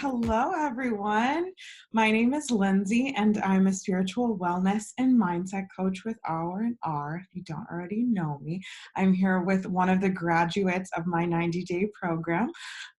Hello, everyone. My name is Lindsay, and I'm a spiritual wellness and mindset coach with R&R. If you don't already know me, I'm here with one of the graduates of my 90-day program,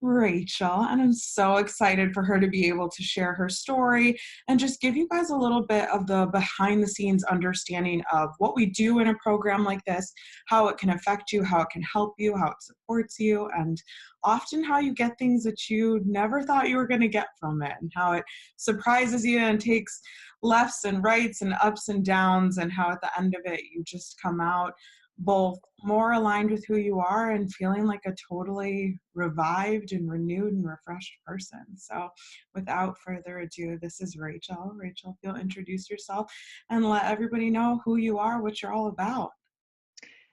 Rachel, and I'm so excited for her to be able to share her story and just give you guys a little bit of the behind-the-scenes understanding of what we do in a program like this, how it can affect you, how it can help you, how it supports you, and often how you get things that you never thought you were going to get from it, and how it surprises you and takes lefts and rights and ups and downs, and how at the end of it you just come out both more aligned with who you are and feeling like a totally revived and renewed and refreshed person. So without further ado, this is Rachel. Rachel, if you'll introduce yourself and let everybody know who you are, what you're all about.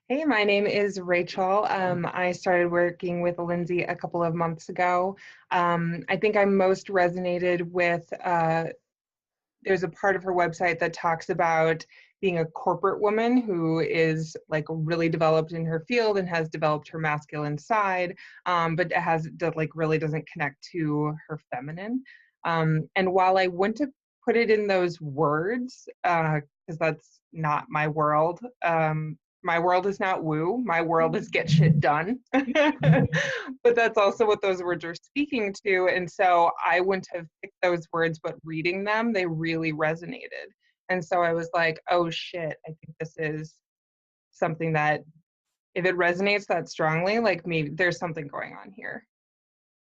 Hey, my name is Rachel. I started working with Lindsay a couple of months ago. I think I most resonated with, there's a part of her website that talks about being a corporate woman who is like really developed in her field and has developed her masculine side, but really doesn't connect to her feminine. And while I wouldn't have put it in those words, because that's not my world, my world is not woo. My world is get shit done. But that's also what those words are speaking to. And so I wouldn't have picked those words, but reading them, they really resonated. And so I was like, oh shit, I think this is something that if it resonates that strongly, like maybe there's something going on here.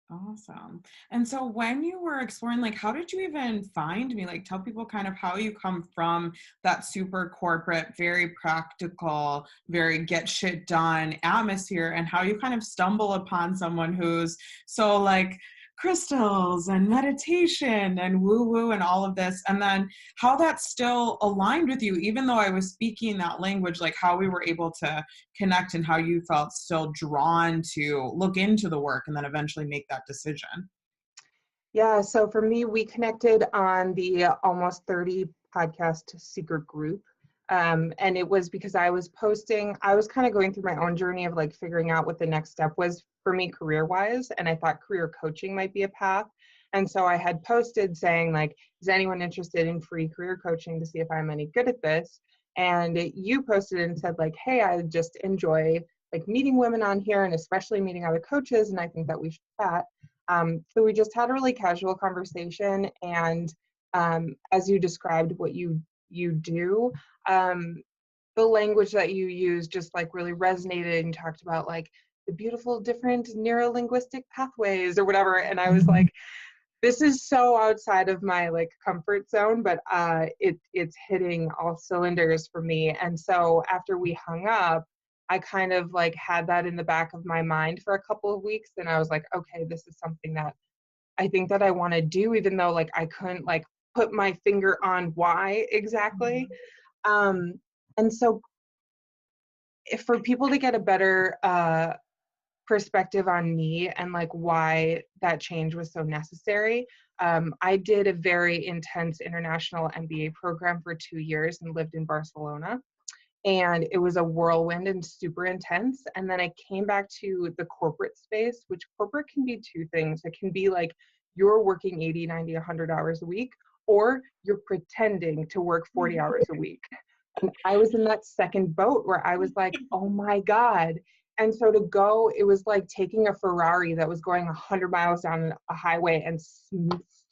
Awesome. And so when you were exploring, like, how did you even find me? Like, tell people kind of how you come from that super corporate, very practical, very get shit done atmosphere, and how you kind of stumble upon someone who's so like crystals and meditation and woo woo and all of this. And then how that still aligned with you, even though I was speaking that language, like how we were able to connect and how you felt still drawn to look into the work and then eventually make that decision. Yeah, so for me, we connected on the Almost 30 podcast secret group. And it was because I was kind of going through my own journey of like figuring out what the next step was for me career-wise. And I thought career coaching might be a path. And so I had posted saying like, is anyone interested in free career coaching to see if I'm any good at this? And you posted and said like, hey, I just enjoy like meeting women on here and especially meeting other coaches. And I think that we should chat. So we just had a really casual conversation, and as you described what you do, the language that you use just like really resonated, and talked about like the beautiful different neuro-linguistic pathways or whatever. And I was like, this is so outside of my like comfort zone, but it's hitting all cylinders for me. And so after we hung up, I kind of like had that in the back of my mind for a couple of weeks. And I was like, okay, this is something that I think that I want to do, even though like I couldn't like put my finger on why exactly. And so if for people to get a better perspective on me and like why that change was so necessary, I did a very intense international MBA program for 2 years and lived in Barcelona. And it was a whirlwind and super intense. And then I came back to the corporate space, which corporate can be two things. It can be like you're working 80, 90, 100 hours a week, or you're pretending to work 40 hours a week. And I was in that second boat where I was like, oh my God. And so to go, it was like taking a Ferrari that was going 100 miles down a highway and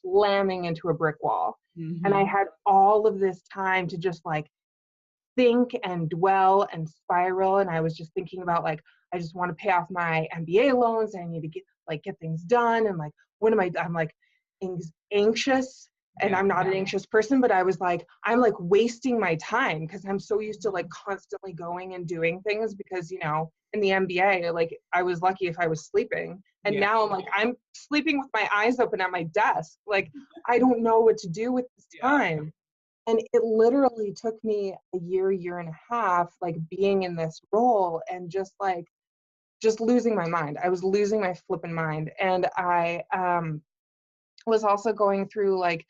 slamming into a brick wall. Mm-hmm. And I had all of this time to just like think and dwell and spiral. And I was just thinking about like, I just want to pay off my MBA loans. I need to get things done. And like, I'm like anxious, and I'm not an anxious person, but I was like, I'm like wasting my time because I'm so used to like constantly going and doing things because, you know, in the MBA, like I was lucky if I was sleeping. And now I'm like, I'm sleeping with my eyes open at my desk. Like, I don't know what to do with this time. And it literally took me a year and a half, like being in this role and just losing my mind. I was losing my flipping mind. And I was also going through like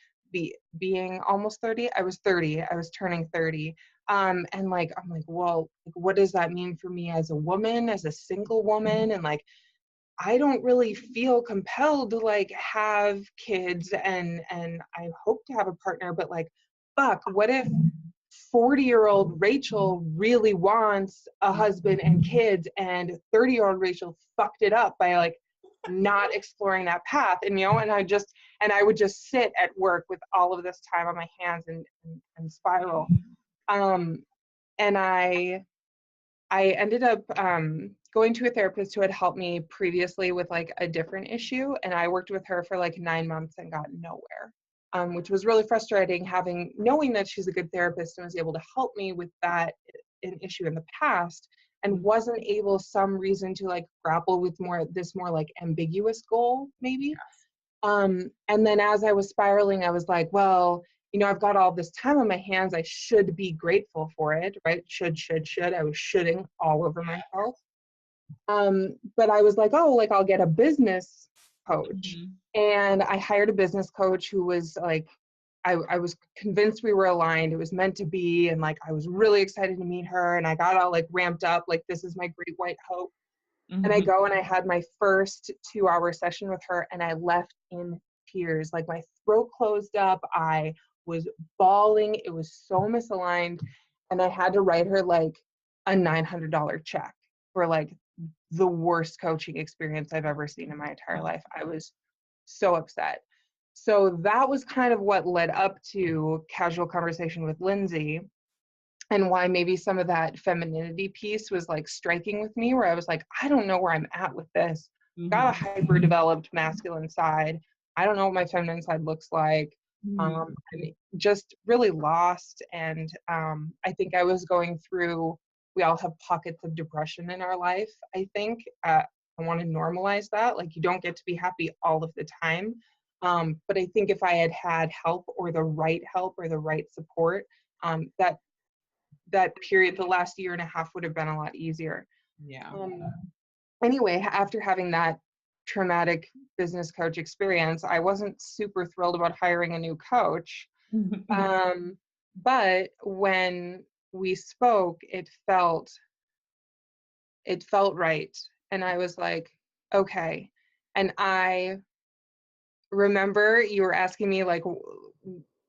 being almost 30. I was 30. I was turning 30. And like, I'm like, well, what does that mean for me as a woman, as a single woman? And like, I don't really feel compelled to like have kids and I hope to have a partner, but like, fuck, what if 40-year-old Rachel really wants a husband and kids and 30-year-old Rachel fucked it up by like not exploring that path? And and I would just sit at work with all of this time on my hands and spiral. Um, and I ended up going to a therapist who had helped me previously with like a different issue, and I worked with her for like 9 months and got nowhere, which was really frustrating. Knowing that she's a good therapist and was able to help me with that an issue in the past, and wasn't able some reason to like grapple with more like ambiguous goal maybe. And then as I was spiraling, I was like, well, I've got all this time on my hands. I should be grateful for it, right? Should. I was shoulding all over myself. But I was like, oh, like I'll get a business coach. And I hired a business coach who was like, I was convinced we were aligned. It was meant to be. And like, I was really excited to meet her. And I got all like ramped up, like, this is my great white hope. And I go and I had my first 2-hour session with her, and I left in tears. Like my throat closed up. I was bawling. It was so misaligned. And I had to write her like a $900 check for like the worst coaching experience I've ever seen in my entire life. I was so upset. So that was kind of what led up to Casual Conversation with Lindsay, and why maybe some of that femininity piece was like striking with me, where I was like, I don't know where I'm at with this. Got a hyper developed masculine side. I don't know what my feminine side looks like. I'm just really lost. And I think I was going through, we all have pockets of depression in our life, I think. I want to normalize that. Like, you don't get to be happy all of the time. But I think if I had had help or the right support, that period, the last year and a half, would have been a lot easier. Yeah. Anyway, after having that traumatic business coach experience, I wasn't super thrilled about hiring a new coach. But when we spoke, it felt right. And I was like, okay. And I remember you were asking me, like,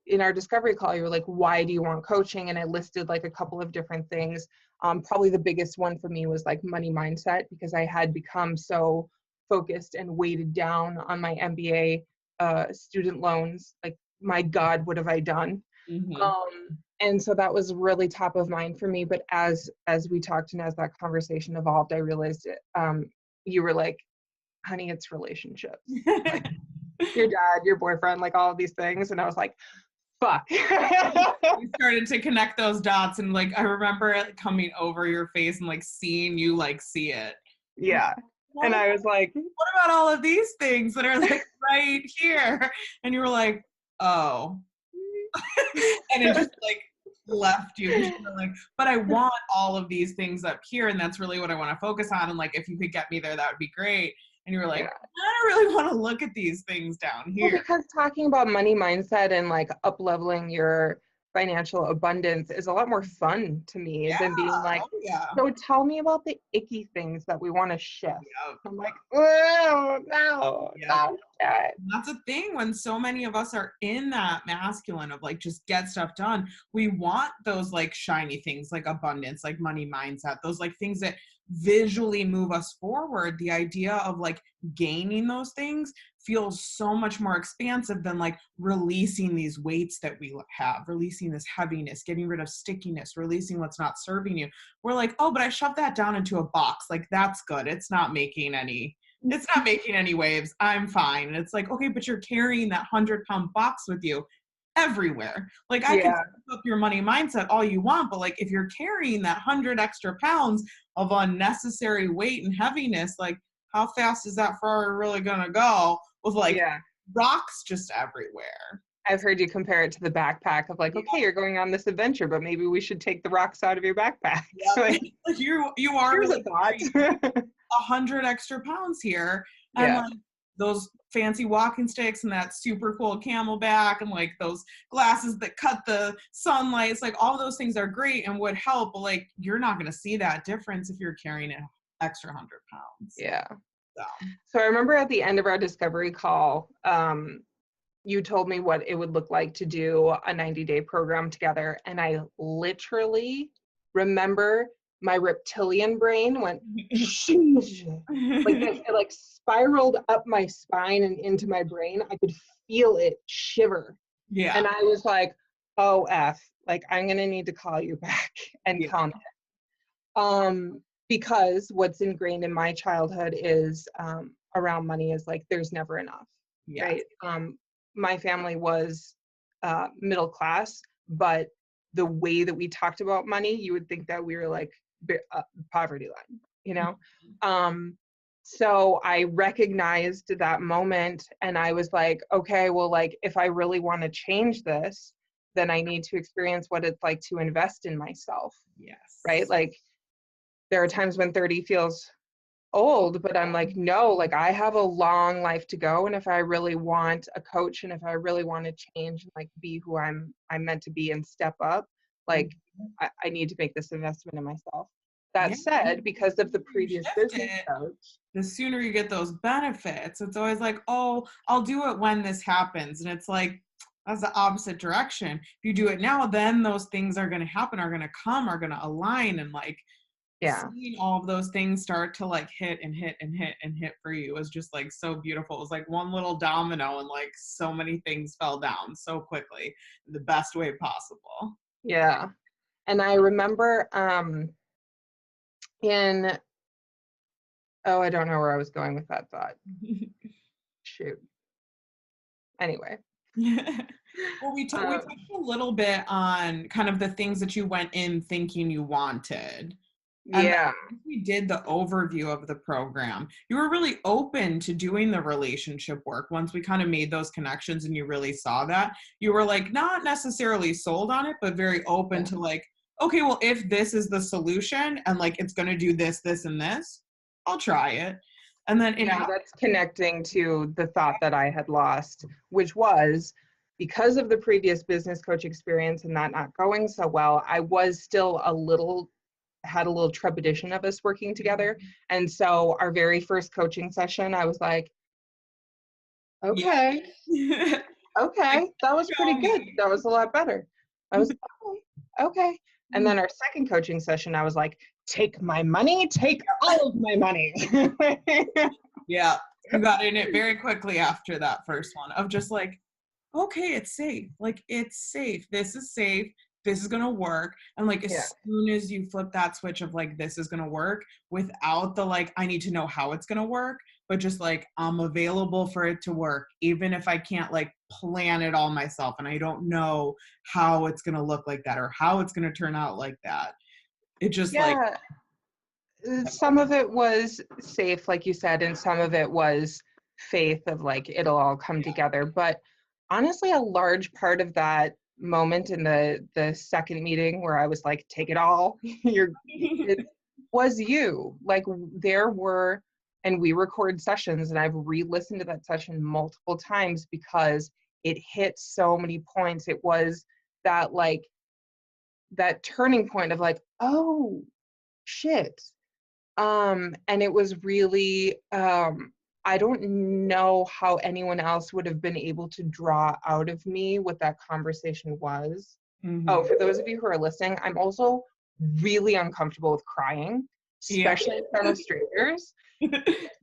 in our discovery call, you were like, why do you want coaching? And I listed like a couple of different things. Probably the biggest one for me was like money mindset, because I had become so focused and weighted down on my MBA student loans. Like, my God, what have I done? And so that was really top of mind for me. But as we talked and as that conversation evolved, I realized you were like, honey, it's relationships. Like, your dad, your boyfriend, like all of these things. And I was like, fuck. You started to connect those dots, and like I remember it coming over your face and like seeing you like see it. Yeah. And I was like, what about all of these things that are like right here? And you were like, oh. And it just like left you. You were like, but I want all of these things up here, and that's really what I want to focus on. And like, if you could get me there, that would be great. And you were like, I don't really want to look at these things down here. Well, because talking about money mindset and like up-leveling your financial abundance is a lot more fun to me than being like, so tell me about the icky things that we want to shift. I'm like, oh, no. That's a thing when so many of us are in that masculine of like, just get stuff done. We want those like shiny things, like abundance, like money mindset, those like things that visually move us forward. The idea of like gaining those things feels so much more expansive than like releasing these weights that we have, releasing this heaviness, getting rid of stickiness, releasing what's not serving you. We're like, oh, but I shoved that down into a box. Like, that's good. It's not making any waves. I'm fine. And it's like, okay, but you're carrying that 100-pound box with you everywhere. Like, I can pick up your money mindset all you want, but like, if you're carrying that 100 extra pounds of unnecessary weight and heaviness, like, how fast is that Ferrari really gonna go with like rocks just everywhere? I've heard you compare it to the backpack of like, okay, you're going on this adventure, but maybe we should take the rocks out of your backpack. Like, you are really 100 extra pounds here. And like those fancy walking sticks and that super cool Camelback and like those glasses that cut the sunlight, it's like all those things are great and would help, but like, you're not going to see that difference if you're carrying an extra 100 pounds. Yeah. So, So I remember at the end of our discovery call, you told me what it would look like to do a 90-day program together. And I literally remember my reptilian brain went, shoosh, like this, it like spiraled up my spine and into my brain. I could feel it shiver. yeah. And I was like, oh, F, like I'm going to need to call you back and Yeah. calm it. Because what's ingrained in my childhood is around money is like, there's never enough, Yeah. right? My family was middle class, but the way that we talked about money, you would think that we were like poverty line, you know? So I recognized that moment and I was like, okay, well, like if I really want to change this, then I need to experience what it's like to invest in myself, right? Yes. Like there are times when 30 feels old, but I'm like, no, like I have a long life to go. And if I really want a coach and if I really want to change and like be who I'm meant to be and step up, like I need to make this investment in myself. That Yeah. said, because of the You previous shift business it, coach, the sooner you get those benefits. It's always like, oh, I'll do it when this happens. And it's like, that's the opposite direction. If you do it now, then those things are going to happen, are going to come, are going to align. And like yeah. seeing all of those things start to like hit and hit and hit and hit for you was just like so beautiful. It was like one little domino and like so many things fell down so quickly in the best way possible. Yeah. And I remember in, oh, I don't know where I was going with that thought. Shoot. Anyway. Well, we Um, touched a little bit on kind of the things that you went in thinking you wanted. And then yeah. once we did the overview of the program, you were really open to doing the relationship work. Once we kind of made those connections and you really saw that, you were like not necessarily sold on it, but very open to like, okay, well, if this is the solution and like it's going to do this, this, and this, I'll try it. And then it Yeah, happened. that's connecting to the thought that I had lost, which was because of the previous business coach experience and that not going so well, I was still had a little trepidation of us working together. And so our very first coaching session, I was like, okay, Yeah. Like, okay, that was pretty show good. me. That was a lot better. I was okay, okay. And then our second coaching session, I was like, take my money, take all of my money. Yeah, you got in it very quickly after that first one of just like, okay, it's safe. Like, it's safe. This is safe. This is going to work. And like, Yeah. as soon as you flip that switch of like, this is going to work without the like, I need to know how it's going to work, but just like, I'm available for it to work, even if I can't like plan it all myself and I don't know how it's going to look like that or how it's going to turn out like that. It just like, Yeah. Some of it was safe, like you said, and some of it was faith of like it'll all come together. But honestly, a large part of that moment in the second meeting where I was like, take it all, it was you. Like there were, and we record sessions, and I've re-listened to that session multiple times because it hit so many points. It was that like that turning point of like, oh shit, and it was really, I don't know how anyone else would have been able to draw out of me what that conversation was. Oh, mhm. for those of you who are listening, I'm also really uncomfortable with crying, Yeah. especially in front of strangers. Do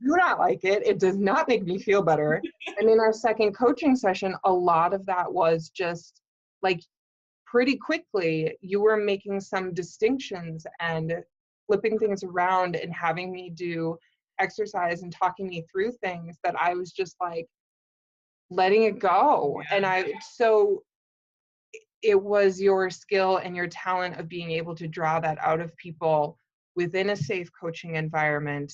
not like it. It does not make me feel better. And in our second coaching session, a lot of that was just like pretty quickly, you were making some distinctions and flipping things around and having me do exercise and talking me through things that I was just like letting it go. And so it was your skill and your talent of being able to draw that out of people within a safe coaching environment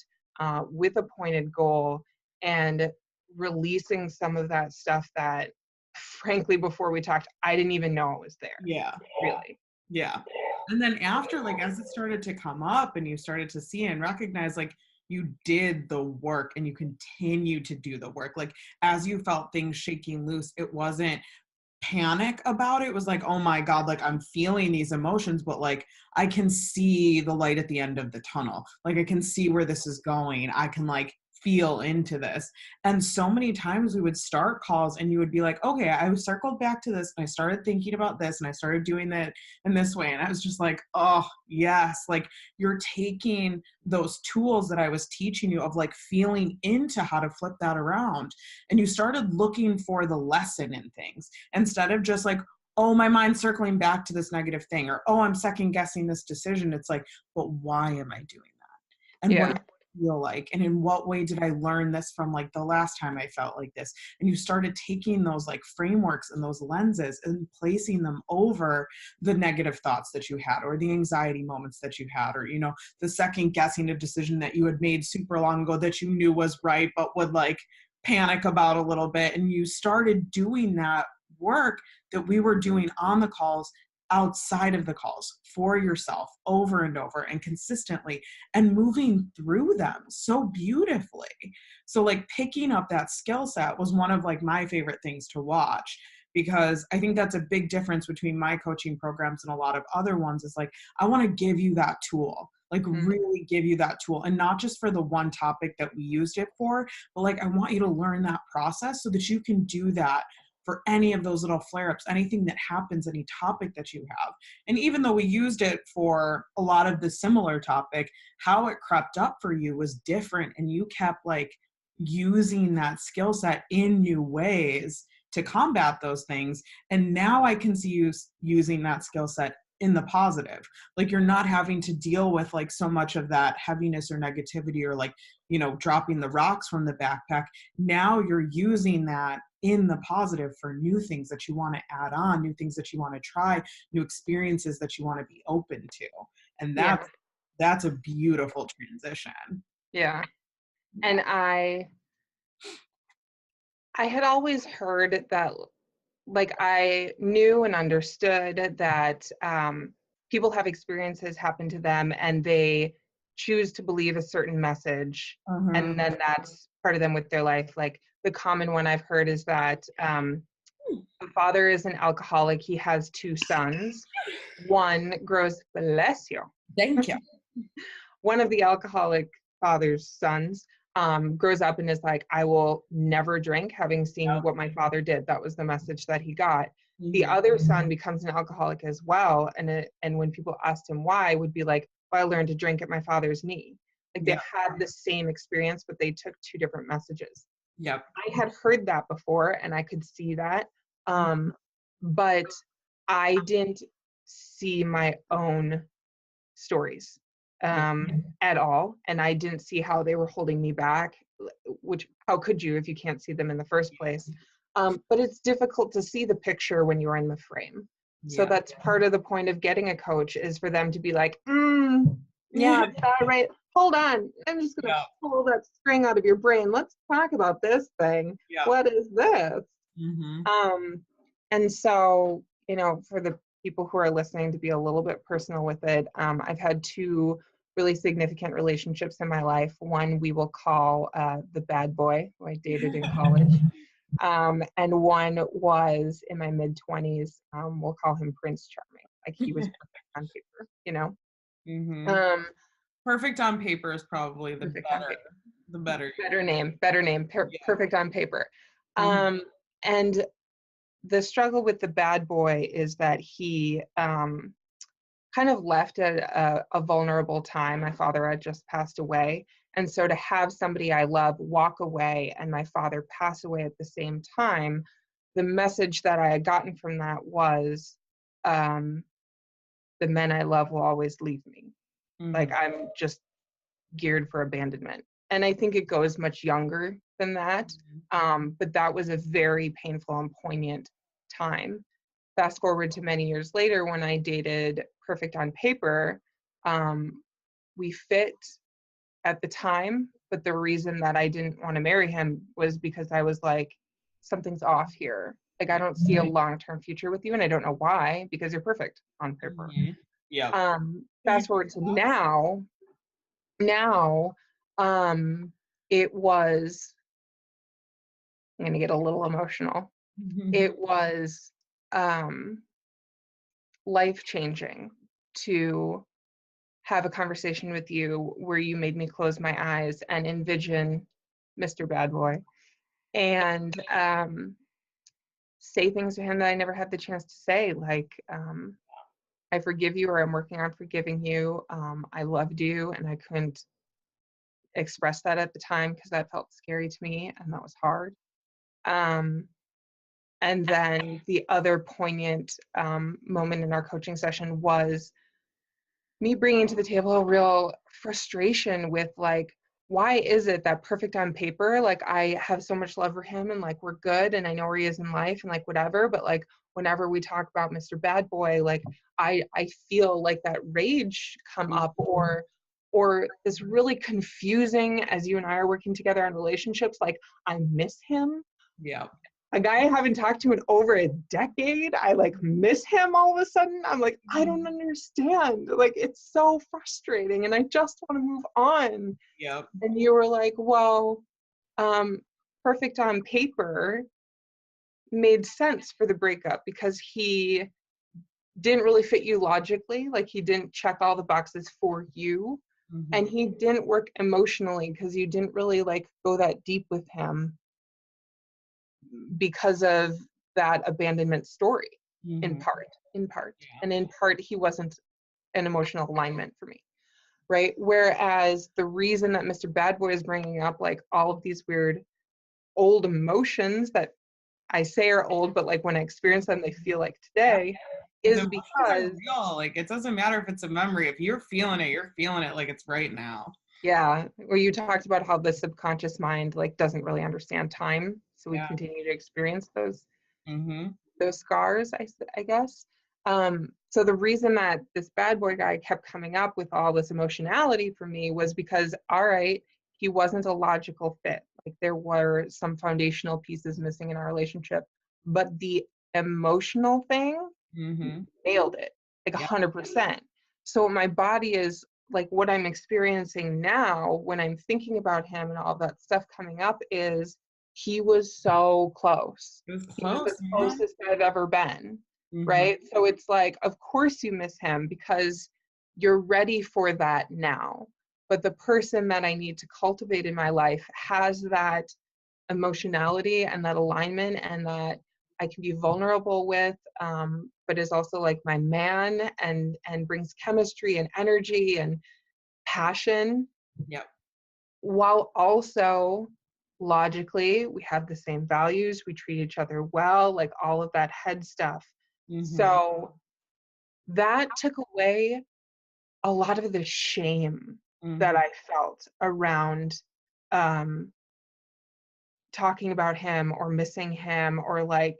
with a pointed goal and releasing some of that stuff that frankly before we talked I didn't even know it was there, Yeah. really. Yeah. And then after, like, as it started to come up and you started to see and recognize, like, you did the work and you continue to do the work. Like, as you felt things shaking loose, it wasn't panic about it. It was like, oh my God, like, I'm feeling these emotions, but like, I can see the light at the end of the tunnel. Like, I can see where this is going. I can like feel into this. And so many times we would start calls and you would be like, okay, I circled back to this and I started thinking about this and I started doing that in this way. And I was just like, oh, yes, like you're taking those tools that I was teaching you of like feeling into how to flip that around. And you started looking for the lesson in things instead of just like, oh, my mind's circling back to this negative thing, or oh, I'm second guessing this decision. It's like, but why am I doing that? And what Yeah. does it feel like? And in what way did I learn this from like the last time I felt like this? And you started taking those like frameworks and those lenses and placing them over the negative thoughts that you had, or the anxiety moments that you had, or, you know, the second guessing a decision that you had made super long ago that you knew was right, but would like panic about a little bit. And you started doing that work that we were doing on the calls, outside of the calls, for yourself, over and over and consistently, and moving through them so beautifully. So like picking up that skill set was one of like my favorite things to watch, because I think that's a big difference between my coaching programs and a lot of other ones. Is like, I want to give you that tool, like really give you that tool, and not just for the one topic that we used it for, but like I want you to learn that process so that you can do that for any of those little flare-ups, anything that happens, any topic that you have. And even though we used it for a lot of the similar topic, how it crept up for you was different, and you kept like using that skill set in new ways to combat those things. And now I can see you using that skill set in the positive. Like you're not having to deal with like so much of that heaviness or negativity, or like, you know, dropping the rocks from the backpack. Now you're using that in the positive for new things that you want to add on, new things that you want to try, new experiences that you want to be open to. And Yeah. that's a beautiful transition. Yeah. And I had always heard that, like, I knew and understood that people have experiences happen to them and they choose to believe a certain message, Mhm. and then that's part of them with their life. Like, the common one I've heard is that the father is an alcoholic. He has two sons. One grows, bless you. Thank you. One of the alcoholic father's sons grows up and is like, I will never drink, having seen what my father did. That was the message that he got. The Mhm. other son becomes an alcoholic as well. And when people asked him why, would be like, well, I learned to drink at my father's knee. Like they Yep. had the same experience, but they took two different messages. Yep. I had heard that before and I could see that. But I didn't see my own stories Yep. at all, and I didn't see how they were holding me back, which how could you if you can't see them in the first place? But it's difficult to see the picture when you're in the frame. So Yeah. that's part of the point of getting a coach, is for them to be like, yeah, that right, hold on, I'm just gonna Yep. pull that string out of your brain, let's talk about this thing. Yep. What is this? Mhm. And so, you know, for the people who are listening, to be a little bit personal with it, I've had two really significant relationships in my life. One we will call the bad boy, who I dated in college. And one was in my mid 20s. We'll call him Prince Charming. Like he was perfect on paper, you know? Mhm. Um, Perfect on paper is probably Perfect on paper. the better. Better name, Yeah. perfect on paper. Mhm. And the struggle with the bad boy is that he kind of left at a vulnerable time. My father had just passed away. And so to have somebody I love walk away and my father pass away at the same time, the message that I had gotten from that was, um, the men I love will always leave me. Like Mhm. I'm just geared for abandonment. And I think it goes much younger than that. Mhm. But that was a very painful and poignant time. Fast forward to many years later when I dated Perfect on Paper, we fit at the time, but the reason that I didn't want to marry him was because I was like, something's off here. Like I don't see a long-term future with you, and I don't know why, because you're perfect on paper. Mhm. Yep. Fast forward to now, it was, I'm gonna get a little emotional. It was life changing to have a conversation with you where you made me close my eyes and envision Mr. Bad Boy, and say things to him that I never had the chance to say, like, I forgive you, or I'm working on forgiving you. I loved you, and I couldn't express that at the time because that felt scary to me, and that was hard. Um, and then the other poignant moment in our coaching session was me bringing to the table a real frustration with, like, why is it that perfect on paper, like, I have so much love for him and like we're good and I know where he is in life and like whatever, but like whenever we talk about Mr. Bad Boy, like I feel like that rage come up, or this really confusing, as you and I are working together on relationships, like I miss him. Yeah. A guy I haven't talked to in over a decade, I like miss him all of a sudden. I'm like, I don't understand. Like, it's so frustrating and I just want to move on. Yep. And you were like, well, perfect on paper made sense for the breakup because he didn't really fit you logically. Like, he didn't check all the boxes for you. Mm-hmm. And he didn't work emotionally because you didn't really like go that deep with him because of that abandonment story. Mm-hmm. in part Yeah. and in part he wasn't an emotional alignment for me, right? Whereas the reason that Mr. Bad Boy is bringing up like all of these weird old emotions that I say are old, but like when I experience them they feel like today, is Emotions are because real. Like, it doesn't matter if it's a memory. If you're feeling it like it's right now. yeah, where you talked about how the subconscious mind like doesn't really understand time, so we Yeah. continue to experience those Mm-hmm. scars, I guess. So the reason that this bad boy guy kept coming up with all this emotionality for me was because, all right, he wasn't a logical fit. Like there were some foundational pieces missing in our relationship, but the emotional thing Mm-hmm. nailed it, like Yeah. 100%. So my body is like what I'm experiencing now when I'm thinking about him and all that stuff coming up is he was so close. It was He was the close, man. closest I've ever been, Mm-hmm. right? So it's like, of course you miss him because you're ready for that now. But the person that I need to cultivate in my life has that emotionality and that alignment and that I can be vulnerable with, but is also like my man and brings chemistry and energy and passion, Yep. while also logically we have the same values, we treat each other well, like all of that head stuff. Mm-hmm. So that took away a lot of the shame that Mm-hmm. I felt around um, talking about him or missing him, or like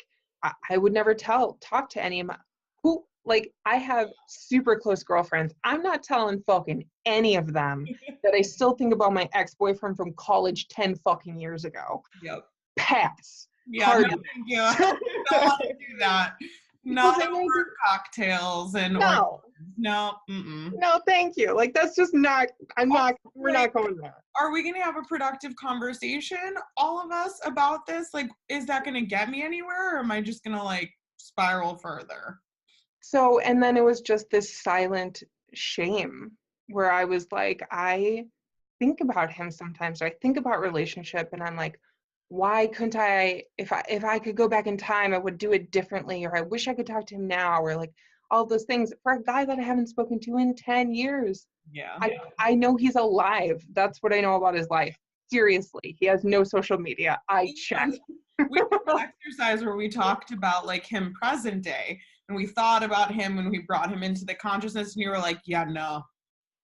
I would never talk to any of my who, like, I have super close girlfriends. I'm not telling fucking any of them that I still think about my ex-boyfriend from college 10 fucking years ago. Yep. Pass. Yeah, no, Hard. thank you. I don't want to do that. Not Because I know over cocktails and no, no. Mm-mm. no, thank you. Like that's just not. We're not going there. Are we going to have a productive conversation, all of us, about this? Like, is that going to get me anywhere, or am I just going to like spiral further? So, and then it was just this silent shame where I was like, I think about him sometimes, or I think about relationship, and I'm like, why couldn't I, if I could go back in time, I would do it differently, or I wish I could talk to him now, or like all those things for a guy that I haven't spoken to in 10 years. Yeah. I know he's alive. That's what I know about his life. Seriously, he has no social media. I checked. We did an exercise where we talked about like him present day, and we thought about him when we brought him into the consciousness, and you were like, yeah, no.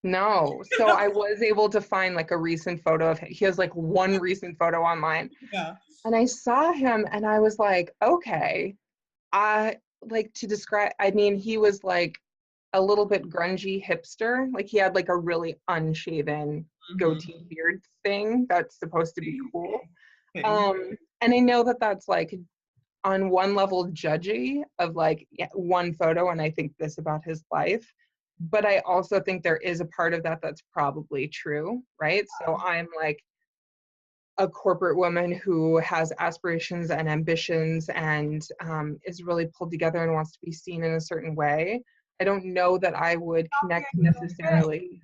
No. So I was able to find like a recent photo of him. He has like one recent photo online. Yeah. And I saw him and I was like, okay, I like to describe, I mean, he was like a little bit grungy hipster. Like he had like a really unshaven goatee beard thing that's supposed to be cool. And I know that that's like on one level judgy of like one photo, and I think this about his life, but I also think there is a part of that that's probably true, right? So I'm like a corporate woman who has aspirations and ambitions and is really pulled together and wants to be seen in a certain way. I don't know that I would connect necessarily.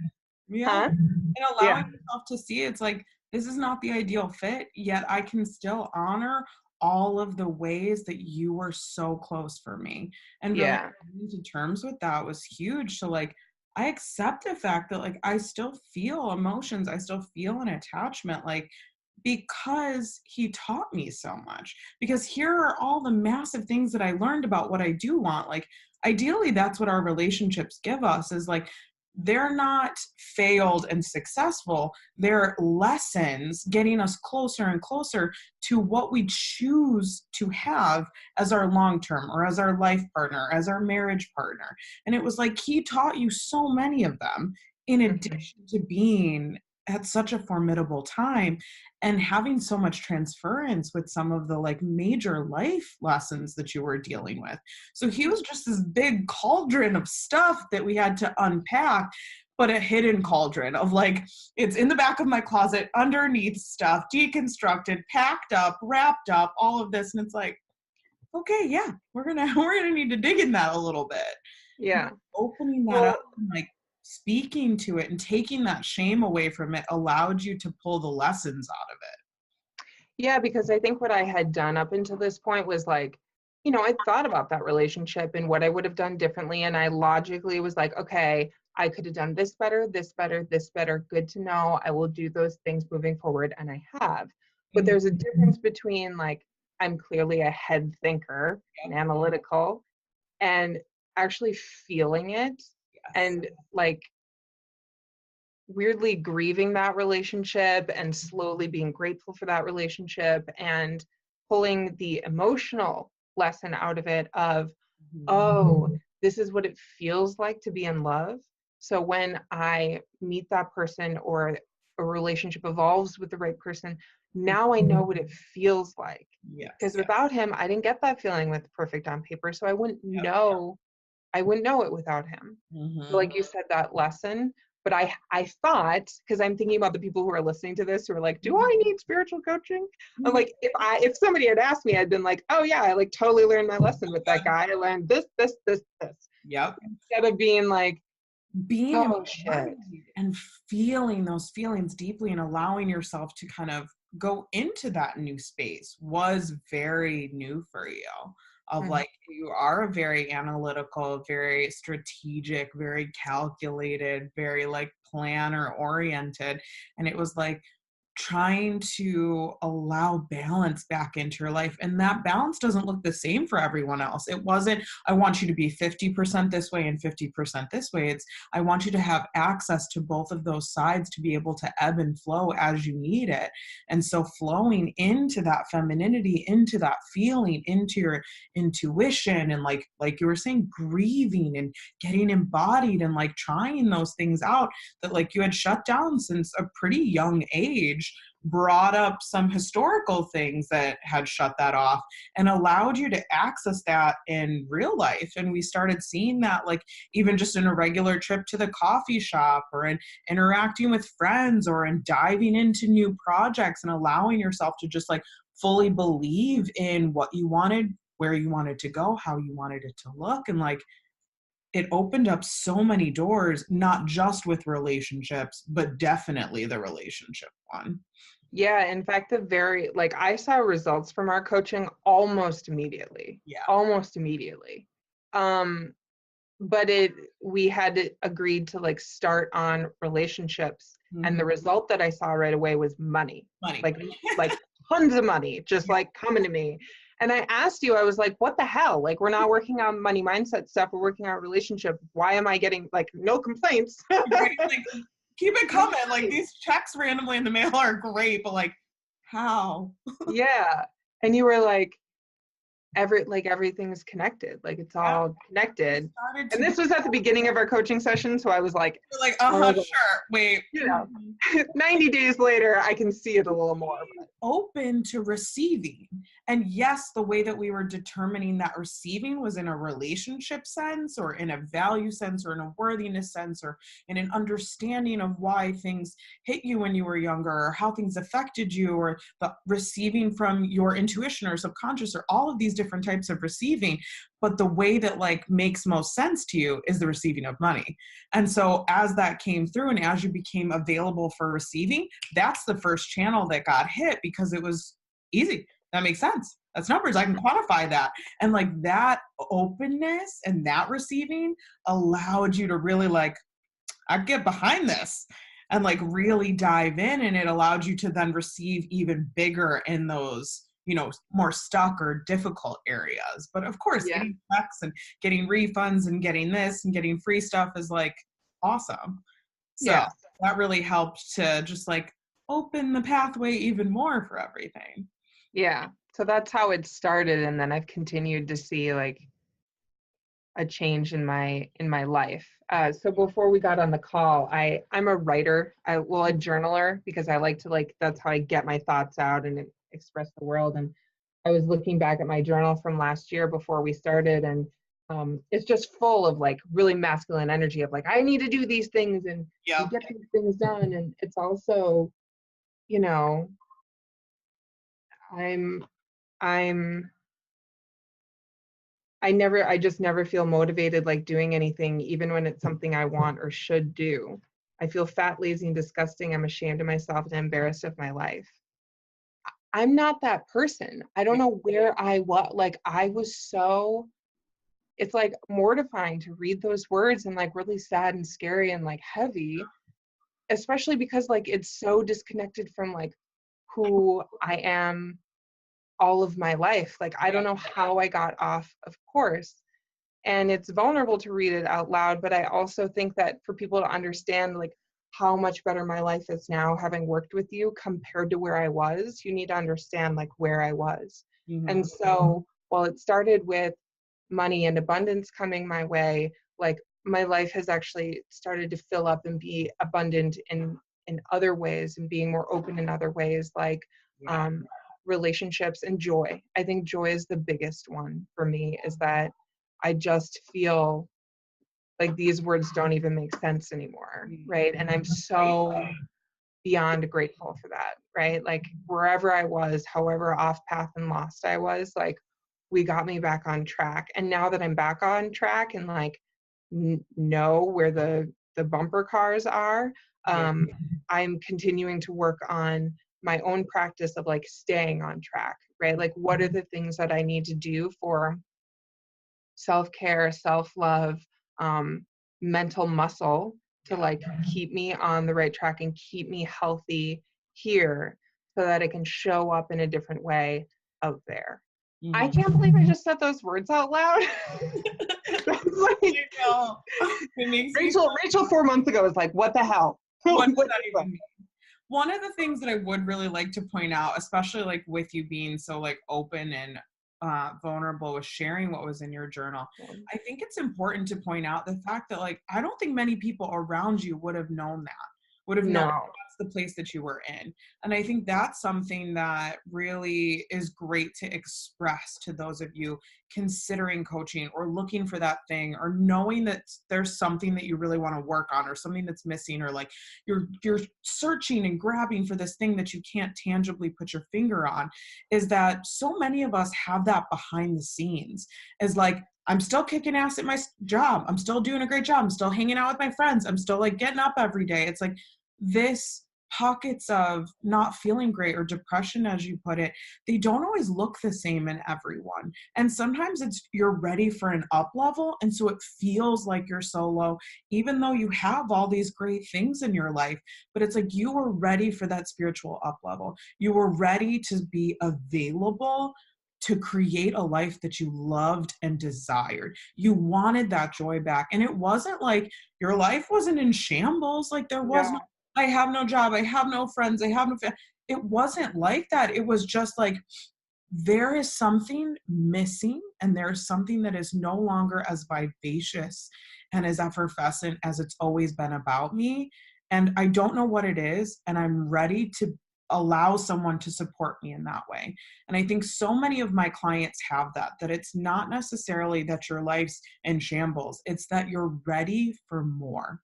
Yeah. Huh? And allowing Yeah. yourself to see it's like this is not the ideal fit, yet I can still honor all of the ways that you were so close for me. And really Yeah. coming to terms with that was huge. So like I accept the fact that like I still feel emotions, I still feel an attachment, like because he taught me so much. Because here are all the massive things that I learned about what I do want. Like ideally that's what our relationships give us, is like they're not failed and successful. They're lessons getting us closer and closer to what we choose to have as our long term or as our life partner, as our marriage partner. And it was like he taught you so many of them in Mhm. addition to being at such a formidable time and having so much transference with some of the like major life lessons that you were dealing with. So he was just this big cauldron of stuff that we had to unpack, but a hidden cauldron of like, it's in the back of my closet, underneath stuff, deconstructed, packed up, wrapped up, all of this. And it's like, okay, yeah, we're gonna need to dig in that a little bit. Yeah. Opening that up Well, and like speaking to it and taking that shame away from it allowed you to pull the lessons out of it. yeah, because I think what I had done up until this point was like, I thought about that relationship and what I would have done differently. And I logically was like, okay, I could have done this better, this better, this better. Good to know. I will do those things moving forward. And I have. But Mhm. there's a difference between like, I'm clearly a head thinker and Yep. analytical and actually feeling it Yes. and like weirdly grieving that relationship and slowly being grateful for that relationship and pulling the emotional lesson out of it of, Mhm. oh, this is what it feels like to be in love. So when I meet that person or a relationship evolves with the right person, now I know what it feels like. Because Yes. Yeah. without him, I didn't get that feeling with Perfect on Paper. So Yep. I wouldn't know it without him. So Mhm. like you said, that lesson. But I thought, because I'm thinking about the people who are listening to this who are like, do I need spiritual coaching? I'm Mhm. like, if somebody had asked me, I'd been like, oh yeah, I like totally learned my lesson with that guy. I learned this, this, this, this. Yep. Instead of being like, Being oh shit. embodied and feeling those feelings deeply and allowing yourself to kind of go into that new space was very new for you. Of Mhm. like, you are a very analytical, very strategic, very calculated, very like planner oriented. And it was like, trying to allow balance back into your life. And that balance doesn't look the same for everyone else. It wasn't, I want you to be 50% this way and 50% this way. It's, I want you to have access to both of those sides to be able to ebb and flow as you need it. And so flowing into that femininity, into that feeling, into your intuition, and like you were saying, grieving and getting embodied and like trying those things out that like you had shut down since a pretty young age, brought up some historical things that had shut that off and allowed you to access that in real life. And we started seeing that like even just in a regular trip to the coffee shop or in interacting with friends or in diving into new projects and allowing yourself to just like fully believe in what you wanted, where you wanted to go, how you wanted it to look. And like it opened up so many doors, not just with relationships, but definitely the relationship one. Yeah, in fact, like I saw results from our coaching almost immediately, Yeah. almost immediately. Um, but we had agreed to like start on relationships, and Mhm. the result that I saw right away was money, Money. like like tons of money just Yeah. like coming to me. And I asked you, I was like, what the hell, like we're not working on money mindset stuff, we're working on relationship, why am I getting like no complaints? Right? Like, keep it No coming. Like complaints. these checks randomly in the mail are great, but like, how? Yeah. And you were like, everything's connected, like it's Yeah. all We connected. started And to this was at the beginning of our coaching session, so I was like, like, oh, sure. Wait. you know, 90 days later I can see it a little more. Open to receiving And yes, the way that we were determining that receiving was in a relationship sense or in a value sense or in a worthiness sense or in an understanding of why things hit you when you were younger or how things affected you or the receiving from your intuition or subconscious or all of these different types of receiving. But the way that like makes most sense to you is the receiving of money. And so as that came through and as you became available for receiving, that's the first channel that got hit because it was easy. That makes sense. That's numbers. I can quantify that. And like that openness and that receiving allowed you to really like, I get behind this and like really dive in. And it allowed you to then receive even bigger in those, you know, more stuck or difficult areas. But of course, Yeah. getting checks and getting refunds and getting this and getting free stuff is like awesome. So Yeah. that really helped to just like open the pathway even more for everything. Yeah. So that's how it started. And then I've continued to see like a change in my life. So before we got on the call, I'm a writer. A journaler because I like to like that's how I get my thoughts out and express the world. And I was looking back at my journal from last year before we started, and it's just full of like really masculine energy of like I need to do these things and Yeah. get these things done. And it's also, you know, I'm I'm I just never feel motivated like doing anything, even when it's something I want or should do. I feel fat, lazy, and disgusting. I'm ashamed of myself and embarrassed of my life. I'm not that person. I don't know where I was. Like, I was so, it's like mortifying to read those words and like really sad and scary and like heavy, especially because like it's so disconnected from like who I am all of my life. Like, I don't know how I got off of course. And it's vulnerable to read it out loud, but I also think that for people to understand like how much better my life is now having worked with you compared to where I was, you need to understand like where I was. And so while it started with money and abundance coming my way, like my life has actually started to fill up and be abundant in other ways and being more open in other ways, like relationships and joy. I think joy is the biggest one for me, is that I just feel like these words don't even make sense anymore, right? And I'm so beyond grateful for that, right? Like wherever I was, however off path and lost I was, like we got me back on track. And now that I'm back on track and like know where the bumper cars are, I'm continuing to work on my own practice of like staying on track, right? Like what are the things that I need to do for self-care, self-love, mental muscle to like keep me on the right track and keep me healthy here so that it can show up in a different way out there. I can't believe I just said those words out loud. Like, It makes me Rachel 4 months ago was like, what the hell? what does that even mean? One of the things that I would really like to point out, especially like with you being so like open and vulnerable with sharing what was in your journal, I think it's important to point out the fact that like I don't think many people around you would have known that, would have known that's the place that you were in. And I think that's something that really is great to express to those of you considering coaching or looking for that thing or knowing that there's something that you really want to work on or something that's missing or like you're searching and grabbing for this thing that you can't tangibly put your finger on, is that so many of us have that behind the scenes, is like I'm still kicking ass at my job, I'm still doing a great job, I'm still hanging out with my friends, I'm still like getting up every day. It's like this pockets of not feeling great or depression, as you put it, they don't always look the same in everyone. And sometimes it's you're ready for an up level. And so it feels like you're solo, even though you have all these great things in your life. But it's like you were ready for that spiritual up level. You were ready to be available to create a life that you loved and desired. You wanted that joy back. And it wasn't like your life wasn't in shambles. Like there was no, I have no job, I have no friends, I have no family. It wasn't like that. It was just like, there is something missing and there's something that is no longer as vivacious and as effervescent as it's always been about me. And I don't know what it is. And I'm ready to allow someone to support me in that way. And I think so many of my clients have that it's not necessarily that your life's in shambles, it's that you're ready for more.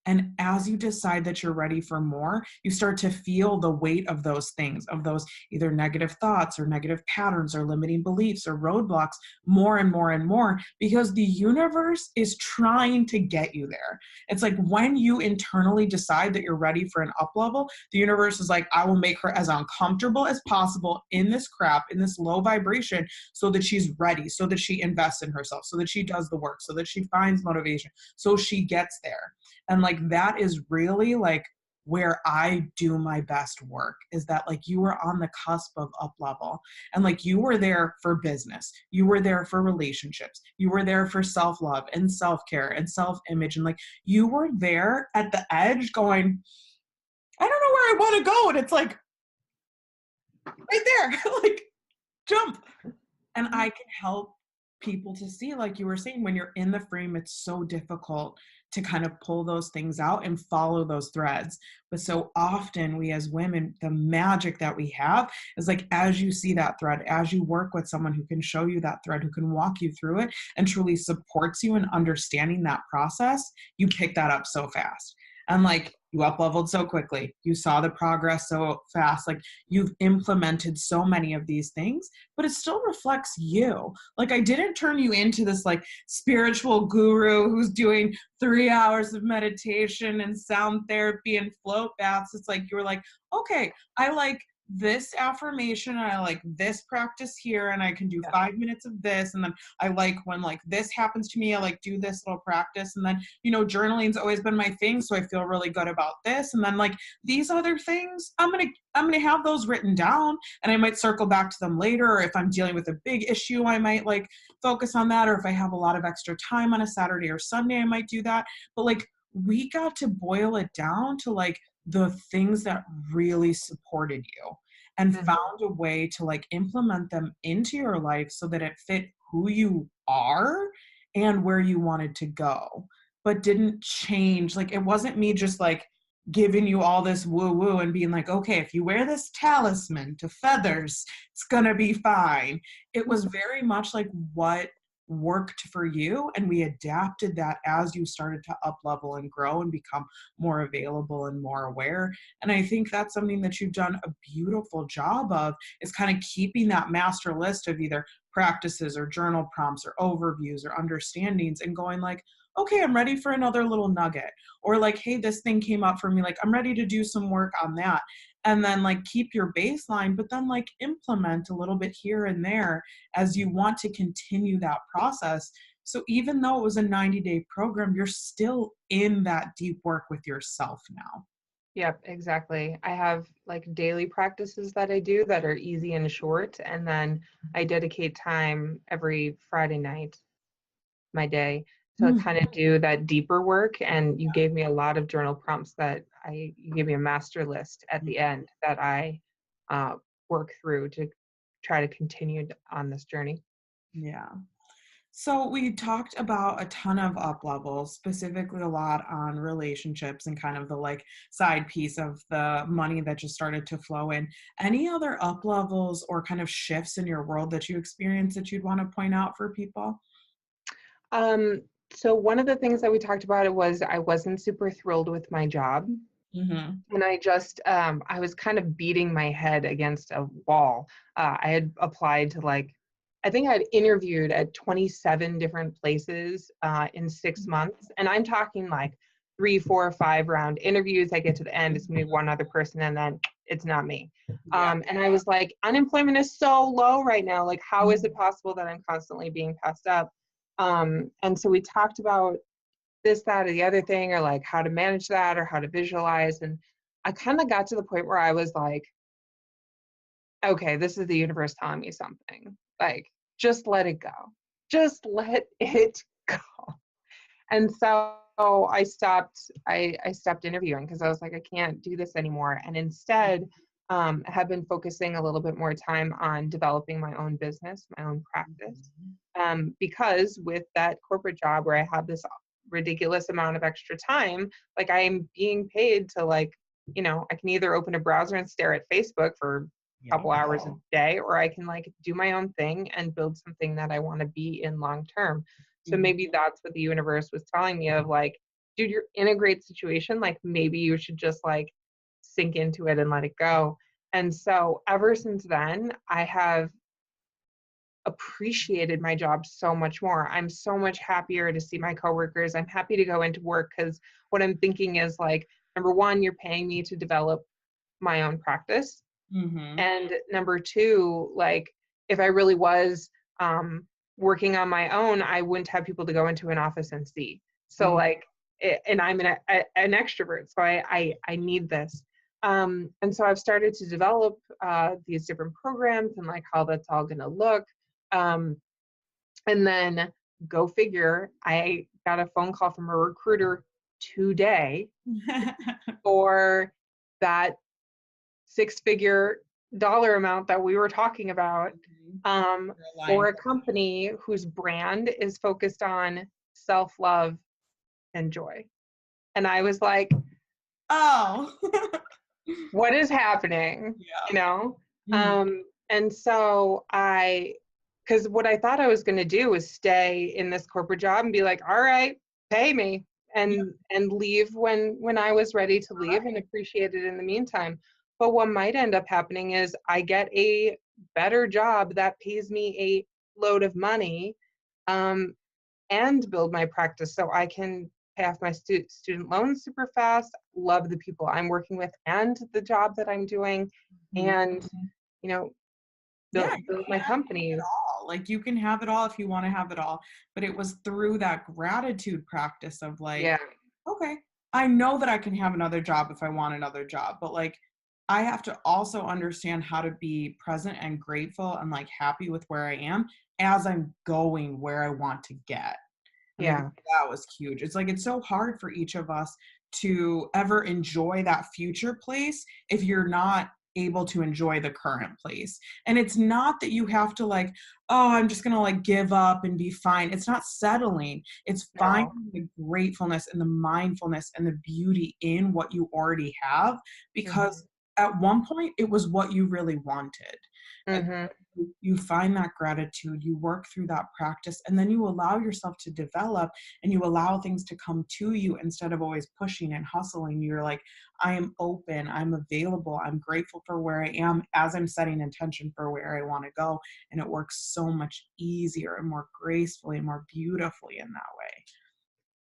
And as you decide that you're ready for more, you start to feel the weight of those things, of those either negative thoughts or negative patterns or limiting beliefs or roadblocks more and more and more, because the universe is trying to get you there. It's like when you internally decide that you're ready for an up level, the universe is like, I will make her as uncomfortable as possible in this crap, in this low vibration, so that she's ready, so that she invests in herself, so that she does the work, so that she finds motivation, so she gets there. And like that is really like where I do my best work, is that like you were on the cusp of up level, and like you were there for business, you were there for relationships, you were there for self-love and self-care and self-image, and like you were there at the edge going, I don't know where I want to go, and it's like right there, like jump. And I can help people to see, like you were saying, when you're in the frame, it's so difficult to kind of pull those things out and follow those threads. But so often we as women, the magic that we have is like, as you see that thread, as you work with someone who can show you that thread, who can walk you through it and truly supports you in understanding that process, you pick that up so fast. And like you up leveled so quickly, you saw the progress so fast, like you've implemented so many of these things, but it still reflects you. Like I didn't turn you into this like spiritual guru who's doing 3 hours of meditation and sound therapy and float baths. It's like you were like, okay, I like this affirmation and I like this practice here, and I can do 5 minutes of this, and then I like when like this happens to me, I like do this little practice, and then journaling's always been my thing, so I feel really good about this, and then like these other things I'm gonna have those written down, and I might circle back to them later, or if I'm dealing with a big issue I might like focus on that, or if I have a lot of extra time on a Saturday or Sunday I might do that. But like we got to boil it down to like the things that really supported you, and found a way to like implement them into your life so that it fit who you are and where you wanted to go, but didn't change. Like it wasn't me just like giving you all this woo woo and being like, okay, if you wear this talisman to feathers, it's gonna be fine. It was very much like what worked for you, and we adapted that as you started to up level and grow and become more available and more aware. And I think that's something that you've done a beautiful job of, is kind of keeping that master list of either practices or journal prompts or overviews or understandings, and going like, okay, I'm ready for another little nugget, or like, hey, this thing came up for me, like I'm ready to do some work on that. And then like keep your baseline, but then like implement a little bit here and there as you want to continue that process. So even though it was a 90-day program, you're still in that deep work with yourself now. Yep, exactly. I have like daily practices that I do that are easy and short, and then I dedicate time every Friday night, my day, to Mm. kind of do that deeper work. And you gave me a lot of journal prompts you gave me a master list at the end that I work through to try to continue on this journey. Yeah. So we talked about a ton of up levels, specifically a lot on relationships and kind of the like side piece of the money that just started to flow in. Any other up levels or kind of shifts in your world that you experienced that you'd want to point out for people? Um, so one of the things that we talked about it was I wasn't super thrilled with my job. Mm-hmm. And I was kind of beating my head against a wall. I had applied to I think I had interviewed at 27 different places in 6 months. And I'm talking like 3, 4, 5 round interviews. I get to the end, it's gonna be one other person, and then it's not me. Yeah. And I was like, unemployment is so low right now. Like, how is it possible that I'm constantly being passed up? And so we talked about this, that, or the other thing, or like how to manage that or how to visualize. And I kind of got to the point where I was like, okay, this is the universe telling me something. Like, just let it go. Just let it go. And so I stopped interviewing because I was like, I can't do this anymore. And instead, have been focusing a little bit more time on developing my own business, my own practice. Because with that corporate job where I have this ridiculous amount of extra time, like I'm being paid to like I can either open a browser and stare at Facebook for a Yeah. couple hours a day, or I can like do my own thing and build something that I want to be in long term. So Mhm. maybe that's what the universe was telling me of like, dude, you're in a great situation. Like maybe you should just like sink into it and let it go. And so ever since then, I have appreciated my job so much more. I'm so much happier to see my coworkers. I'm happy to go into work because what I'm thinking is like, number one, you're paying me to develop my own practice. Mhm. And number two, like if I really was working on my own, I wouldn't have people to go into an office and see. So Mhm. like, and I'm an extrovert, so I need this. And so I've started to develop these different programs and like how that's all going to look. Um, and then go figure, I got a phone call from a recruiter today for that six-figure dollar amount that we were talking about, Mhm. for Realign. a company whose brand is focused on self-love and joy. And I was like, Oh. what is happening? Yeah. You know? Mhm. And so because what I thought I was going to do was stay in this corporate job and be like, all right, pay me, Yeah. and leave when I was ready to leave and appreciate it in the meantime. But what might end up happening is I get a better job that pays me a load of money, um, and build my practice so I can pay off my student loans super fast, love the people I'm working with and the job that I'm doing, Mhm. and, you know, Yeah, you build can my have it company. all. Like, you can have it all if you wanna have it all, but it was through that gratitude practice of, like, Yeah, okay, I know that I can have another job if I want another job, but, like, I have to also understand how to be present and grateful and, like, happy with where I am as I'm going where I want to get. And I think yeah, that was huge. It's like it's so hard for each of us to ever enjoy that future place if you're not able to enjoy the current place. And it's not that you have to like, oh, I'm just gonna like give up and be fine. It's not settling. It's no. finding the gratefulness and the mindfulness and the beauty in what you already have because Mhm, at one point it was what you really wanted. And mhm. you find that gratitude, you work through that practice, and then you allow yourself to develop and you allow things to come to you instead of always pushing and hustling. You're like, I am open, I'm available, I'm grateful for where I am as I'm setting intention for where I want to go. And it works so much easier and more gracefully and more beautifully in that way.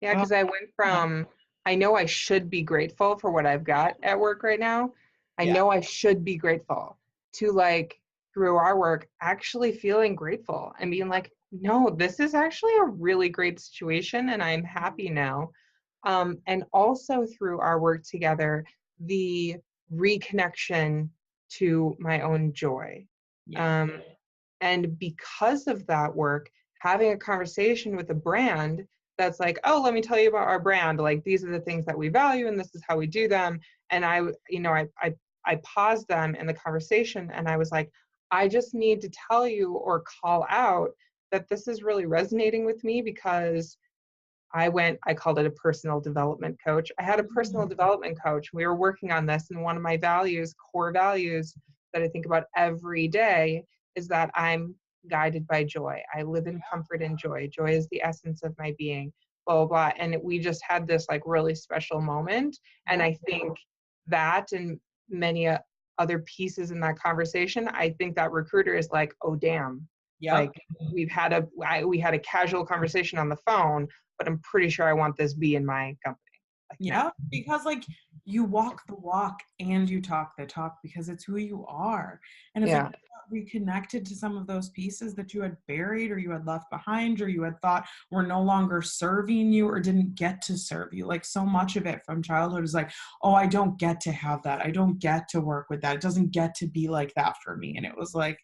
Yeah, Oh, because I went yeah. from, I know I should be grateful for what I've got at work right now. I Yeah. know I should be grateful to like through our work actually feeling grateful and being like, no, this is actually a really great situation and I'm happy now. And also through our work together, the reconnection to my own joy. Yeah. Um, and because of that work, having a conversation with a brand that's like, oh, let me tell you about our brand. Like these are the things that we value and this is how we do them. And I paused them in the conversation and I was like, I just need to tell you or call out that this is really resonating with me because I called it a personal development coach. I had a personal Mhm. development coach. We were working on this, and one of my values, core values that I think about every day is that I'm guided by joy. I live in comfort and joy. Joy is the essence of my being, blah, blah, blah. And we just had this like really special moment. And Yep. I think that and many other pieces in that conversation, I think that recruiter is like, oh, damn. Yep. Like we had a casual conversation on the phone, but I'm pretty sure I want this be in my company, like now. Yeah, because like you walk the walk and you talk the talk because it's who you are. And it's like Yeah. you got reconnected to some of those pieces that you had buried or you had left behind or you had thought were no longer serving you or didn't get to serve you. Like so much of it from childhood is like, oh, I don't get to have that. I don't get to work with that. It doesn't get to be like that for me. And it was like,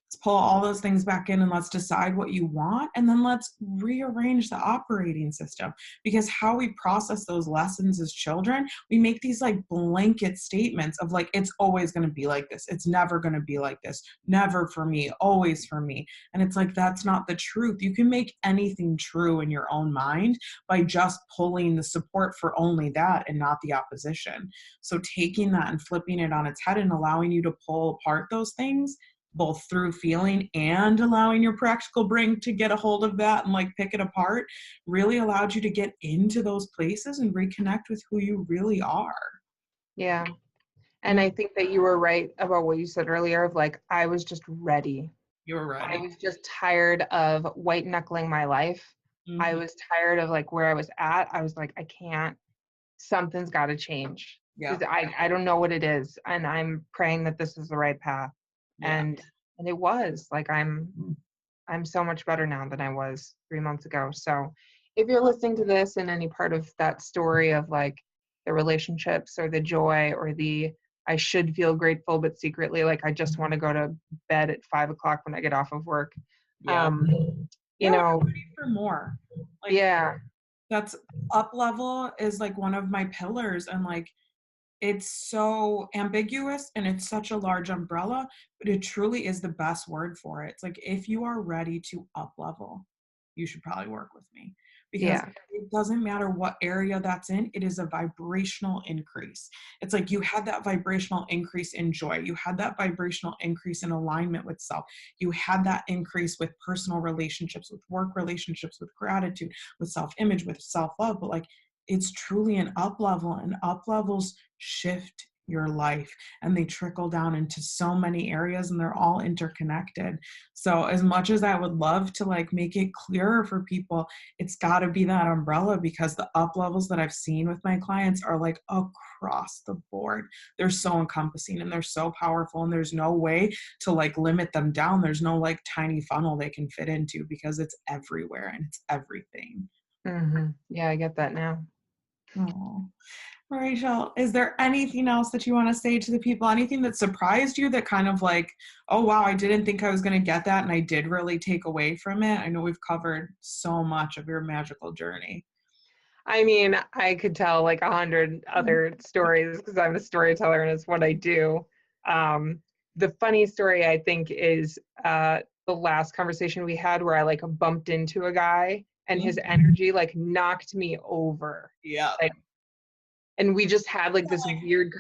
Let's pull all those things back in and let's decide what you want. And then let's rearrange the operating system, because how we process those lessons as children, we make these like blanket statements of like, it's always going to be like this. It's never going to be like this. Never for me, always for me. And it's like, that's not the truth. You can make anything true in your own mind by just pulling the support for only that and not the opposition. So taking that and flipping it on its head and allowing you to pull apart those things, both through feeling and allowing your practical brain to get a hold of that and like pick it apart, really allowed you to get into those places and reconnect with who you really are. Yeah. And I think that you were right about what you said earlier of like, I was just ready. You're I ready. was just tired of white knuckling my life. I Mm-hmm. was tired of like where I was at. I was like, I can't, something's got to change. Yeah. 'Cause I don't know what it is. And I'm praying that this is the right path. Yeah. And it was like, I'm so much better now than I was 3 months ago. So if you're listening to this and any part of that story of like the relationships or the joy or the I should feel grateful, but secretly like I just want to go to bed at 5 o'clock when I get off of work. Yeah. You Yeah. know, We're ready for more. Like yeah, that's up level is like one of my pillars. And like, it's so ambiguous and it's such a large umbrella, but it truly is the best word for it. It's like, if you are ready to up level, you should probably work with me, because yeah, it doesn't matter what area that's in, it is a vibrational increase. It's like you had that vibrational increase in joy. You had that vibrational increase in alignment with self. You had that increase with personal relationships, with work relationships, with gratitude, with self-image, with self-love. But like, it's truly an up level, and up levels shift your life and they trickle down into so many areas and they're all interconnected. So as much as I would love to like make it clearer for people, it's got to be that umbrella, because the up levels that I've seen with my clients are like across the board. They're so encompassing and they're so powerful, and there's no way to like limit them down. There's no like tiny funnel they can fit into, because it's everywhere and it's everything. yeah, I get that now. Oh. Rachel, is there anything else that you want to say to the people? Anything that surprised you that kind of like, oh, wow, I didn't think I was going to get that, and I did really take away from it? I know we've covered so much of your magical journey. I mean, I could tell like 100 other stories because I'm a storyteller and it's what I do. The funny story I think is the last conversation we had where I like bumped into a guy and his energy like knocked me over. Yeah. Like, and we just had like this weird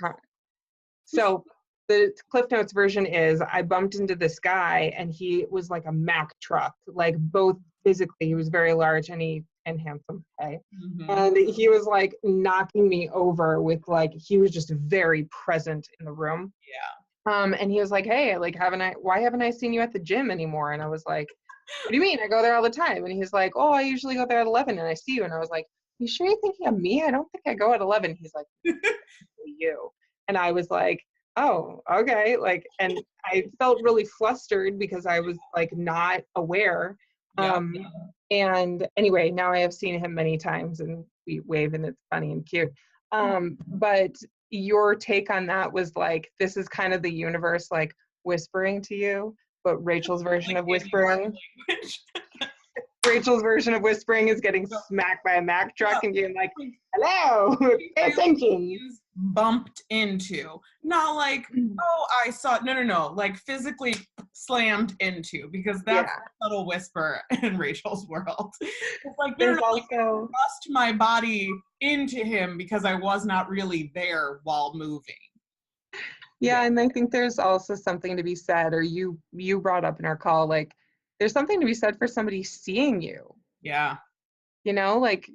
so the Cliff Notes version is I bumped into this guy and he was like a Mack truck, like both physically, he was very large and handsome. Okay. Mm-hmm. And he was like knocking me over with like, he was just very present in the room. Yeah. And he was like, hey, like, why haven't I seen you at the gym anymore? And I was like, what do you mean? I go there all the time. And he's like, oh, I usually go there at 11 and I see you. And I was like, you sure you're thinking of me? I don't think I go at 11. He's like, you. And I was like, oh, okay. Like, and I felt really flustered because I was like not aware. Yeah. And anyway, now I have seen him many times and we wave and it's funny and cute. But your take on that was like, this is kind of the universe like whispering to you, but Rachel's version of whispering. Rachel's version of whispering is getting smacked by a Mack truck and being like, hello, pay attention. Bumped into, not like, oh, I saw, no, like physically slammed into, because that's a subtle whisper in Rachel's world. It's like, there's like, also thrust my body into him because I was not really there while moving. Yeah, and I think there's also something to be said, or you brought up in our call, like there's something to be said for somebody seeing you. Yeah. You know, like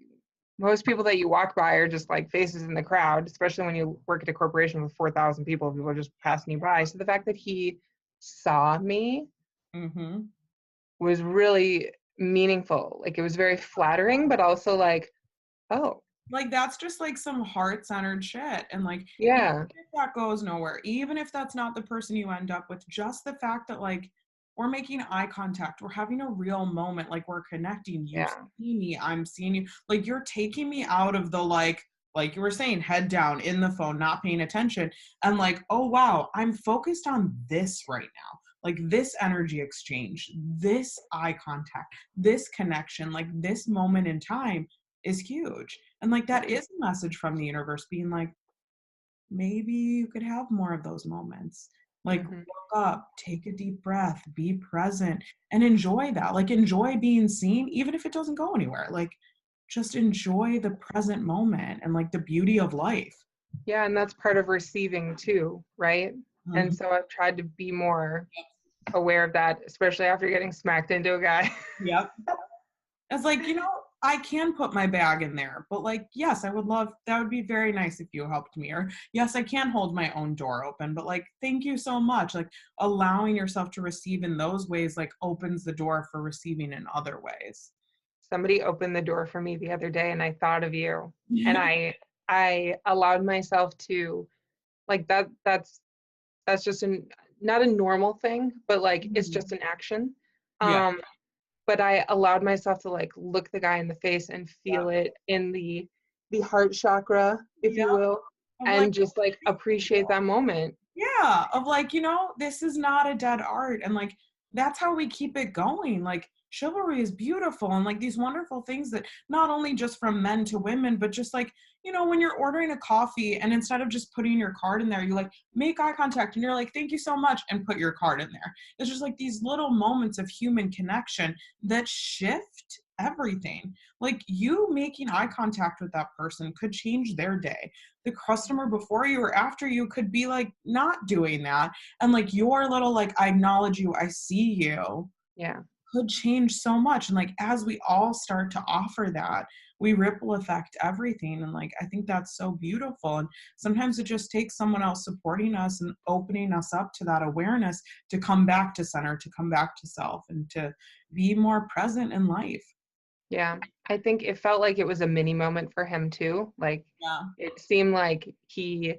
most people that you walk by are just like faces in the crowd, especially when you work at a corporation with 4,000 people are just passing you by. So the fact that he saw me was really meaningful. Like it was very flattering, but also like, oh. Like that's just like some heart-centered shit. And like, yeah, even if that goes nowhere, even if that's not the person you end up with, just the fact that like we're making eye contact, we're having a real moment, like we're connecting. You see me, I'm seeing you. Like you're taking me out of the like you were saying, head down in the phone, not paying attention. And like, oh wow, I'm focused on this right now. like this energy exchange, this eye contact, this connection, like this moment in time is huge. And like that is a message from the universe being like, maybe you could have more of those moments. Like Mhm. look up, take a deep breath, be present, and enjoy that. Like enjoy being seen, even if it doesn't go anywhere. Like just enjoy the present moment and like the beauty of life. Yeah, and that's part of receiving too, right? And Mhm. so I've tried to be more aware of that, especially after getting smacked into a guy. Yep. It's like, I can put my bag in there, but like, yes, I would love, that would be very nice if you helped me. Or yes, I can hold my own door open, but like, thank you so much. Like allowing yourself to receive in those ways, like opens the door for receiving in other ways. Somebody opened the door for me the other day and I thought of you. And I allowed myself to like that's just not a normal thing, but like it's Mhm. just an action. Yeah. Um, but I allowed myself to like look the guy in the face and Yeah. feel it in the heart chakra, if Yeah. you will, Of like, and just like appreciate that moment. yeah, of like, this is not a dead art. And like, that's how we keep it going. Like, chivalry is beautiful and like these wonderful things that not only just from men to women, but just like, when you're ordering a coffee and instead of just putting your card in there, you like make eye contact and you're like, thank you so much, and put your card in there. It's just like these little moments of human connection that shift everything. Like, you making eye contact with that person could change their day. The customer before you or after you could be like not doing that, and like your little like, I acknowledge you, I see you, Yeah. could change so much. And like as we all start to offer that, we ripple effect everything. And like I think that's so beautiful. And sometimes it just takes someone else supporting us and opening us up to that awareness, to come back to center, to come back to self, and to be more present in life. Yeah. I think it felt like it was a mini moment for him too. Like Yeah. it seemed like he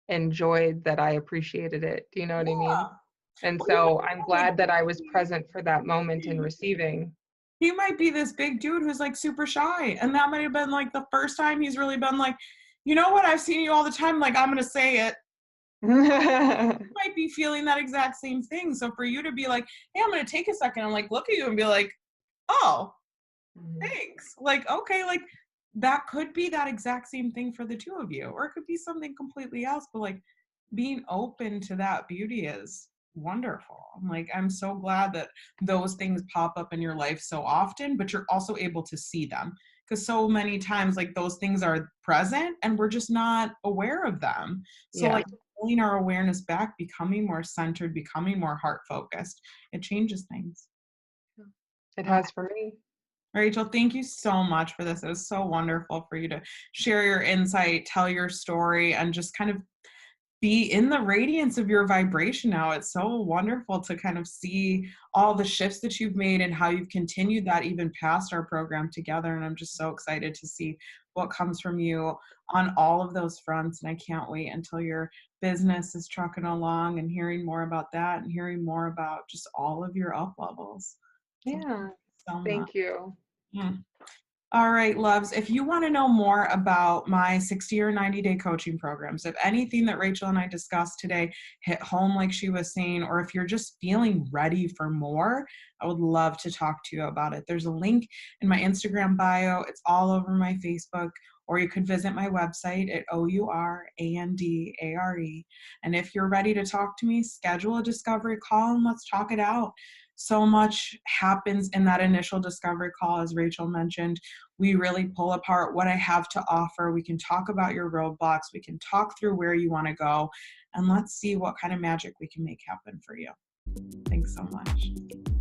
enjoyed that I appreciated it. Do you know what I mean? Yeah. And Well, he might so I'm like, glad that I was present for that moment in receiving. he might be this big dude who's like super shy. And that might have been like the first time he's really been like, you know what? I've seen you all the time. Like, I'm going to say it. Mhm. Might be feeling that exact same thing. So for you to be like, hey, I'm going to take a second and like look at you and be like, oh, thanks. Like, okay, like that could be that exact same thing for the two of you, or it could be something completely else. But like being open to that beauty is wonderful. I'm like, I'm so glad that those things pop up in your life so often, but you're also able to see them. Because so many times, like those things are present and we're just not aware of them. So, Yeah, like, pulling our awareness back, becoming more centered, becoming more heart focused, it changes things. it Oh, has for me. Rachel, thank you so much for this. It was so wonderful for you to share your insight, tell your story, and just kind of be in the radiance of your vibration now. It's so wonderful to kind of see all the shifts that you've made and how you've continued that even past our program together. And I'm just so excited to see what comes from you on all of those fronts. And I can't wait until your business is trucking along and hearing more about that and hearing more about just all of your up levels. So thank Yeah, you so much. thank you. Mm. All right, loves. If you want to know more about my 60 or 90-day coaching programs, if anything that Rachel and I discussed today hit home, like she was saying, or if you're just feeling ready for more, I would love to talk to you about it. There's a link in my Instagram bio. It's all over my Facebook, or you could visit my website at OURANDARE. And if you're ready to talk to me, schedule a discovery call and let's talk it out. So much happens in that initial discovery call, as Rachel mentioned. We really pull apart what I have to offer. We can talk about your roadblocks. We can talk through where you want to go. And let's see what kind of magic we can make happen for you. Thanks so much.